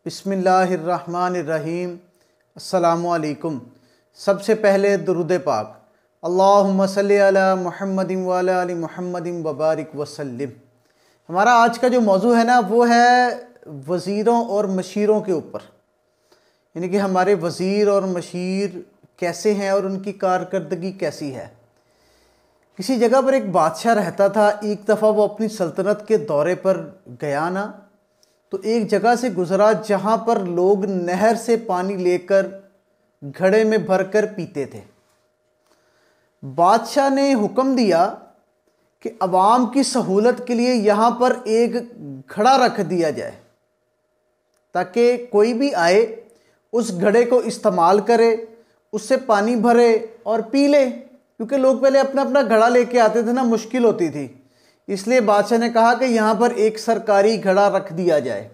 बिस्मिल्लाहिर्रहमानिर्रहीम। अस्सलामुअलैकुम। सबसे पहले दुरूद पाक, अल्लाहुम्मा सल्ली अला मुहम्मदिन व अला आलि मुहम्मदिन व बारिक वसल्लिम। हमारा आज का जो मौजू है ना, वो है वज़ीरों और मशीरों के ऊपर, यानी कि हमारे वज़ीर और मशीर कैसे हैं और उनकी कारकर्दगी कैसी है। किसी जगह पर एक बादशाह रहता था। एक दफ़ा वो अपनी सल्तनत के दौरे पर गया ना, तो एक जगह से गुज़रा जहाँ पर लोग नहर से पानी लेकर घड़े में भरकर पीते थे। बादशाह ने हुक्म दिया कि अवाम की सहूलत के लिए यहाँ पर एक घड़ा रख दिया जाए, ताकि कोई भी आए उस घड़े को इस्तेमाल करे, उससे पानी भरे और पी ले। क्योंकि लोग पहले अपना अपना घड़ा लेके आते थे ना, मुश्किल होती थी। इसलिए बादशाह ने कहा कि यहाँ पर एक सरकारी घड़ा रख दिया जाए।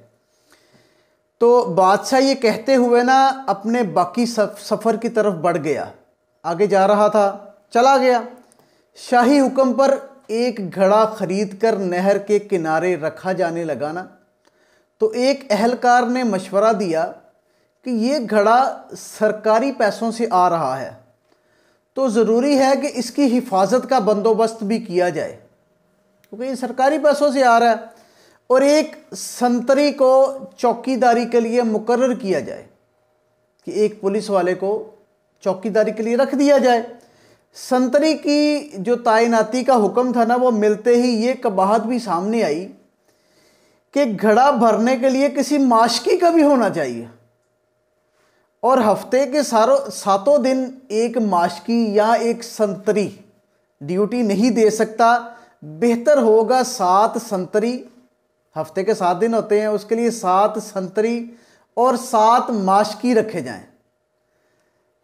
तो बादशाह ये कहते हुए ना अपने बाकी सफ़र की तरफ बढ़ गया। आगे जा रहा था, चला गया। शाही हुक्म पर एक घड़ा खरीद कर नहर के किनारे रखा जाने लगा ना, तो एक अहलकार ने मशवरा दिया कि ये घड़ा सरकारी पैसों से आ रहा है, तो ज़रूरी है कि इसकी हिफाजत का बंदोबस्त भी किया जाए, क्योंकि ये सरकारी पैसों से आ रहा है। और एक संतरी को चौकीदारी के लिए मुकर्रर किया जाए, कि एक पुलिस वाले को चौकीदारी के लिए रख दिया जाए। संतरी की जो तैनाती का हुक्म था ना, वो मिलते ही ये कबाहत भी सामने आई कि घड़ा भरने के लिए किसी माशकी का भी होना चाहिए, और हफ्ते के सातों दिन एक माशकी या एक संतरी ड्यूटी नहीं दे सकता। बेहतर होगा 7 संतरी, हफ्ते के 7 दिन होते हैं, उसके लिए 7 संतरी और 7 माशकी रखे जाएं।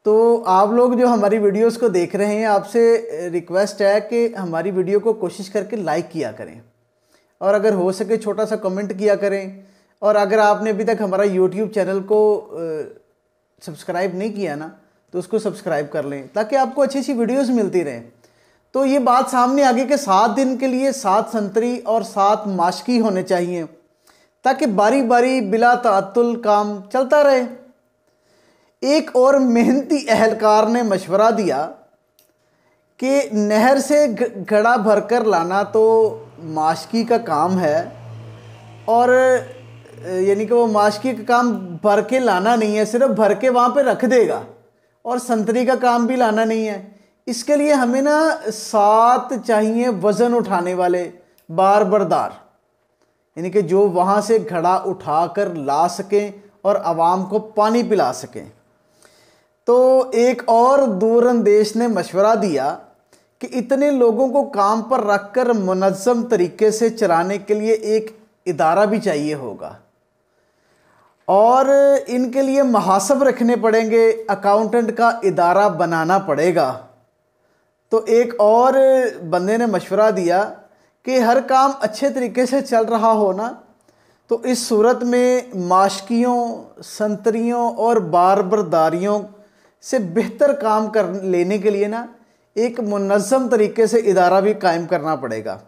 तो आप लोग जो हमारी वीडियोस को देख रहे हैं, आपसे रिक्वेस्ट है कि हमारी वीडियो को कोशिश करके लाइक किया करें, और अगर हो सके छोटा सा कमेंट किया करें। और अगर आपने अभी तक हमारा यूट्यूब चैनल को सब्सक्राइब नहीं किया ना, तो उसको सब्सक्राइब कर लें, ताकि आपको अच्छी अच्छी वीडियोस मिलती रहें। तो ये बात सामने आ गई कि 7 दिन के लिए 7 संतरी और 7 माशकी होने चाहिए, ताकि बारी बारी बिला तातुल काम चलता रहे। एक और मेहनती अहलकार ने मशवरा दिया कि नहर से घड़ा भरकर लाना तो माशकी का काम है, और यानी कि वो माशकी का काम भर के लाना नहीं है, सिर्फ भर के वहाँ पे रख देगा, और संतरी का काम भी लाना नहीं है। इसके लिए हमें ना 7 चाहिए वज़न उठाने वाले बार बरदार, यानी कि जो वहाँ से घड़ा उठाकर ला सकें और आवाम को पानी पिला सकें। तो एक और दूरअंदेश ने मशवरा दिया कि इतने लोगों को काम पर रखकर मुनज़्ज़म तरीके से चलाने के लिए एक इदारा भी चाहिए होगा, और इनके लिए महासब रखने पड़ेंगे, अकाउंटेंट का इदारा बनाना पड़ेगा। तो एक और बंदे ने मशवरा दिया कि हर काम अच्छे तरीके से चल रहा हो ना, तो इस सूरत में माशकियों, संतरियों और बारबरदारियों से बेहतर काम कर लेने के लिए ना एक मुनज़्ज़म तरीके से इदारा भी कायम करना पड़ेगा।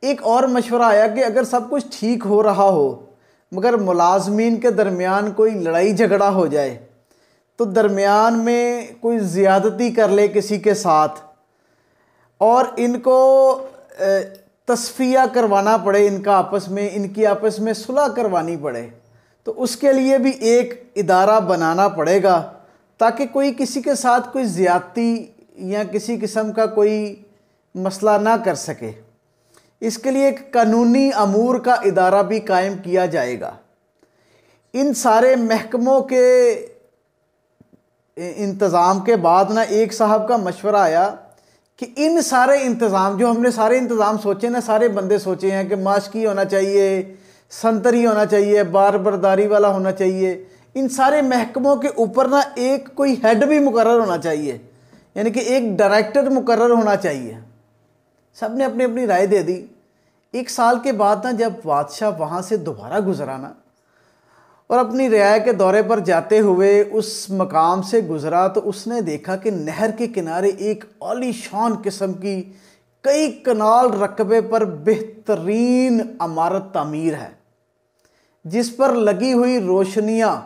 एक और मशवरा आया कि अगर सब कुछ ठीक हो रहा हो, मगर मुलाजमीन के दरमियान कोई लड़ाई झगड़ा हो जाए, तो दरमियान में कोई ज़्यादती कर ले किसी के साथ, और इनको तस्फिया करवाना पड़े, इनकी आपस में सुलह करवानी पड़े, तो उसके लिए भी एक इदारा बनाना पड़ेगा, ताकि कोई किसी के साथ कोई ज़्यादती या किसी किस्म का कोई मसला ना कर सके। इसके लिए एक कानूनी अमूर का इदारा भी कायम किया जाएगा। इन सारे महकमों के इंतज़ाम के बाद ना एक साहब का मशवरा आया कि इन सारे इंतज़ाम, जो हमने सारे इंतज़ाम सोचे ना, सारे बंदे सोचे हैं कि माशकी होना चाहिए, संतरी होना चाहिए, बार बरदारी वाला होना चाहिए, इन सारे महकमों के ऊपर ना एक कोई हेड भी मुकर्रर होना चाहिए, यानी कि एक डायरेक्टर मुकर्रर होना चाहिए। सब ने अपनी अपनी राय दे दी। 1 साल के बाद ना जब बादशाह वहाँ से दोबारा गुजरा ना, और अपनी रियाया के दौरे पर जाते हुए उस मकाम से गुजरा, तो उसने देखा कि नहर के किनारे एक आलीशान किस्म की कई कनाल रकबे पर बेहतरीन इमारत तामीर है। जिस पर लगी हुई रोशनियां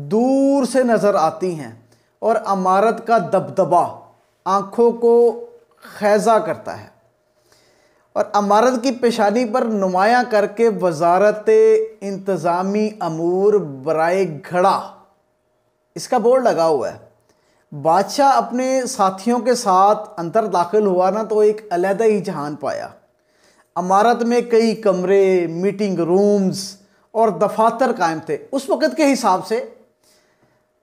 दूर से नजर आती हैं और इमारत का दबदबा आंखों को खैजा करता है, और इमारत की पेशानी पर नुमायां करके वजारत इंतज़ामी अमूर बराए घड़ा इसका बोर्ड लगा हुआ है। बादशाह अपने साथियों के साथ अंदर दाखिल हुआ ना तो एक अलहदा ही जहान पाया। इमारत में कई कमरे, मीटिंग रूम्स और दफातर कायम थे उस वक़्त के हिसाब से।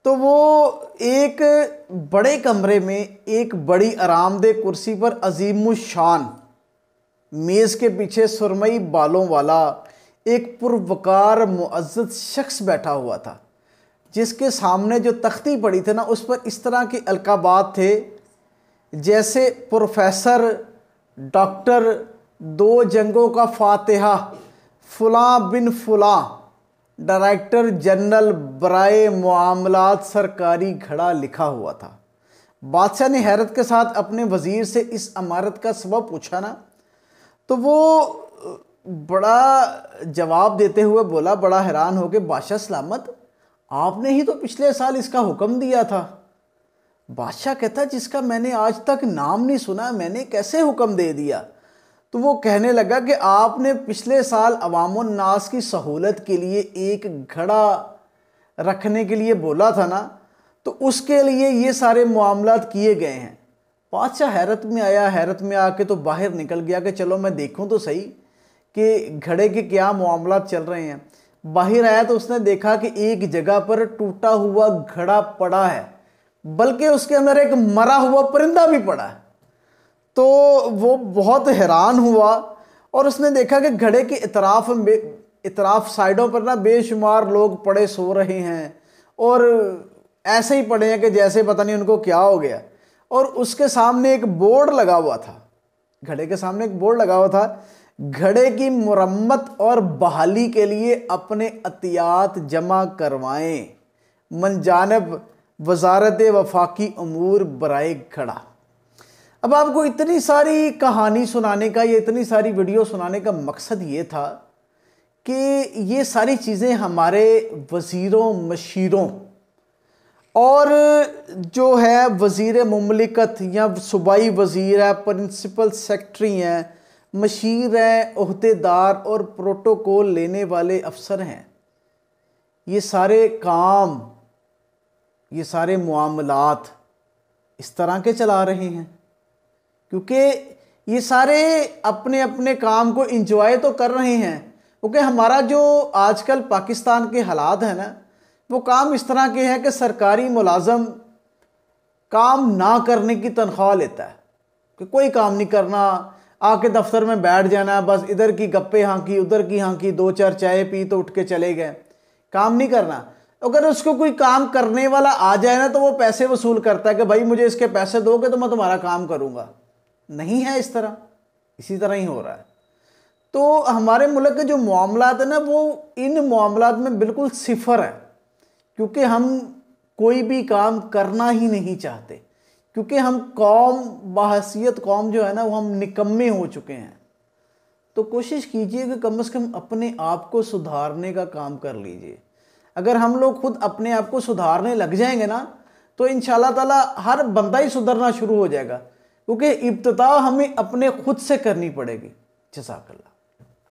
तो वो एक बड़े कमरे में एक बड़ी आरामदेह कुर्सी पर अजीमुशान, मेज़ के पीछे सुरमई बालों वाला एक पुरवकार मुअज़्ज़ज़ शख्स बैठा हुआ था, जिसके सामने जो तख्ती पड़ी थी ना उस पर इस तरह के अलकाबात थे जैसे प्रोफेसर, डॉक्टर, 2 जंगों का फातिहा, फुलां बिन फुलां, डायरेक्टर जनरल बराए मामलात सरकारी घड़ा लिखा हुआ था। बादशाह ने हैरत के साथ अपने वज़ीर से इस इमारत का सबब पूछा ना तो वो बड़ा जवाब देते हुए बोला, बड़ा हैरान हो के, बादशाह सलामत, आपने ही तो पिछले साल इसका हुक्म दिया था। बादशाह कहता, जिसका मैंने आज तक नाम नहीं सुना, मैंने कैसे हुक्म दे दिया। तो वो कहने लगा कि आपने पिछले साल अवामुन नास की सहूलत के लिए एक घड़ा रखने के लिए बोला था ना, तो उसके लिए ये सारे मामलात किए गए हैं। बादशाह हैरत में आया, हैरत में आके तो बाहर निकल गया कि चलो मैं देखूं तो सही कि घड़े के क्या मामलात चल रहे हैं। बाहर आया तो उसने देखा कि एक जगह पर टूटा हुआ घड़ा पड़ा है, बल्कि उसके अंदर एक मरा हुआ परिंदा भी पड़ा है। तो वो बहुत हैरान हुआ और उसने देखा कि घड़े के इतराफ साइडों पर ना बेशुमार लोग पड़े सो रहे हैं और ऐसे ही पड़े हैं कि जैसे पता नहीं उनको क्या हो गया। और उसके सामने एक बोर्ड लगा हुआ था, घड़े के सामने एक बोर्ड लगा हुआ था, घड़े की मुरम्मत और बहाली के लिए अपने अतियात जमा करवाएं, मनजानब वजारत वफाकी अमूर बराए घड़ा। अब आपको इतनी सारी कहानी सुनाने का, ये इतनी सारी वीडियो सुनाने का मकसद ये था कि ये सारी चीज़ें हमारे वज़ीरों, मशीरों और जो है वज़ीर मुमलिकत या सूबाई वज़ीर है, प्रिंसिपल सेक्रेटरी हैं, मशीर हैं, ओहदेदार और प्रोटोकॉल लेने वाले अफसर हैं, ये सारे काम, ये सारे मामलात इस तरह के चला रहे हैं क्योंकि ये सारे अपने अपने काम को इंजॉय तो कर रहे हैं। क्योंकि हमारा जो आजकल पाकिस्तान के हालात हैं ना, वो काम इस तरह के हैं कि सरकारी मुलाजम काम ना करने की तनख्वाह लेता है कि कोई काम नहीं करना, आके दफ्तर में बैठ जाना, बस इधर की गप्पे हाँकी, उधर की हाँकी, 2-4 चाय पी तो उठ के चले गए, काम नहीं करना। अगर उसको कोई काम करने वाला आ जाए ना तो वो पैसे वसूल करता है कि भाई मुझे इसके पैसे दोगे तो मैं तुम्हारा काम करूँगा। नहीं है इस तरह, इसी तरह ही हो रहा है। तो हमारे मुल्क के जो मामलात है ना, वो इन मामलात में बिल्कुल सिफर है क्योंकि हम कोई भी काम करना ही नहीं चाहते, क्योंकि हम कौम, बहसीयत कौम जो है ना, वो हम निकम्मे हो चुके हैं। तो कोशिश कीजिए कि कम से कम अपने आप को सुधारने का काम कर लीजिए। अगर हम लोग खुद अपने आप को सुधारने लग जाएंगे ना तो इंशाल्लाह ताला हर बंदा ही सुधरना शुरू हो जाएगा, क्योंकि इब्तिदा हमें अपने खुद से करनी पड़ेगी। जज़ाकल्लाह।